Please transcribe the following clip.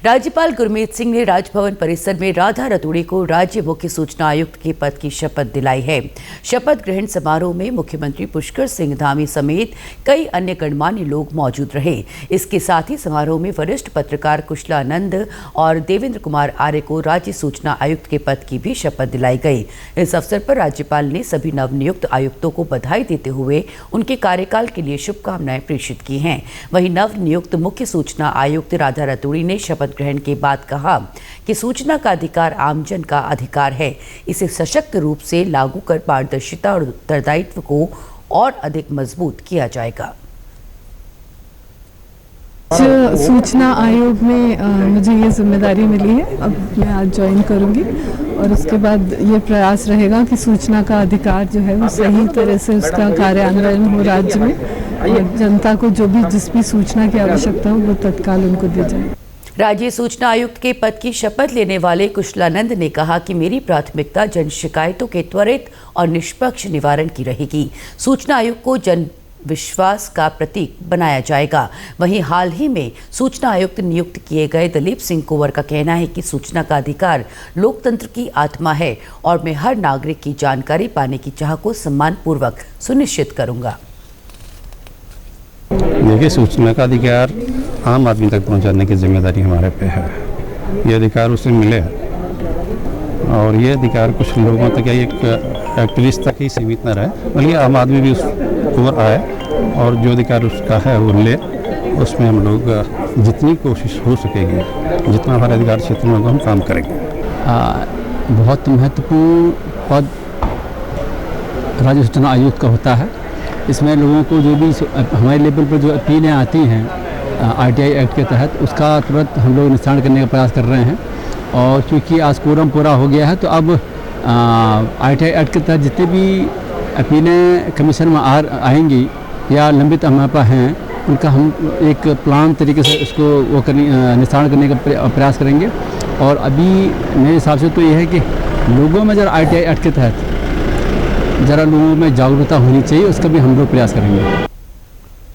राज्यपाल गुरमीत सिंह ने राजभवन परिसर में राधा रतूड़ी को राज्य मुख्य सूचना आयुक्त के पद की शपथ दिलाई है। शपथ ग्रहण समारोह में मुख्यमंत्री पुष्कर सिंह धामी समेत कई अन्य गणमान्य लोग मौजूद रहे। इसके साथ ही समारोह में वरिष्ठ पत्रकार कुशलानंद और देवेंद्र कुमार आर्य को राज्य सूचना आयुक्त के पद की भी शपथ दिलाई गई। इस अवसर पर राज्यपाल ने सभी नवनियुक्त आयुक्तों को बधाई देते हुए उनके कार्यकाल के लिए शुभकामनाएं प्रेषित की हैं। वहीं नवनियुक्त मुख्य सूचना आयुक्त राधा रतूड़ी ने शपथ ग्रहण के बाद कहा कि सूचना का अधिकार आमजन का अधिकार है। इसे सशक्त रूप से लागू कर पारदर्शिता और उत्तरदायित्व को और अधिक मजबूत किया जाएगा। सूचना आयोग में मुझे ये जिम्मेदारी मिली है। अब मैं आज ज्वाइन करूंगी और उसके बाद ये प्रयास रहेगा कि सूचना का अधिकार जो है वो सही तरह से उसका कार्यान्वयन हो राज्य में और जनता को जो भी जिस भी सूचना की आवश्यकता हो वो तत्काल उनको दी जाए। राज्य सूचना आयुक्त के पद की शपथ लेने वाले कुशलानंद ने कहा कि मेरी प्राथमिकता जन शिकायतों के त्वरित और निष्पक्ष निवारण की रहेगी। सूचना आयुक्त को जन विश्वास का प्रतीक बनाया जाएगा। वहीं हाल ही में सूचना आयुक्त नियुक्त किए गए दिलीप सिंह कुंवर का कहना है कि सूचना का अधिकार लोकतंत्र की आत्मा है और मैं हर नागरिक की जानकारी पाने की चाह को सम्मानपूर्वक सुनिश्चित करूंगा। देखिए, सूचना का अधिकार आम आदमी तक पहुंचाने की जिम्मेदारी हमारे पे है। ये अधिकार उसे मिले और ये अधिकार कुछ लोगों तक या एक एक्टिविस्ट तक ही सीमित न रहे, बल्कि आम आदमी भी उस ओर आए और जो अधिकार उसका है वो ले। उसमें हम लोग जितनी कोशिश हो सकेगी, जितना हमारे अधिकार क्षेत्र में होगा, हम काम करेंगे। बहुत महत्वपूर्ण पद राज्य सूचना आयुक्त का होता है। इसमें लोगों को जो भी हमारे लेवल पर जो अपीलें आती हैं RTI एक्ट के तहत, उसका तुरंत हम लोग निस्तारण करने का प्रयास कर रहे हैं। और क्योंकि आज कोरम पूरा हो गया है तो अब RTI एक्ट के तहत जितने भी अपीलें कमीशन में आएंगी या लंबित हमारे पास हैं, उनका हम एक प्लान तरीके से उसको निस्तारण करने का प्रयास करेंगे। और अभी मेरे हिसाब से तो ये है कि लोगों में जरा RTI एक्ट के तहत ज़रा लोगों में जागरूकता होनी चाहिए, उसका भी हम लोग प्रयास करेंगे।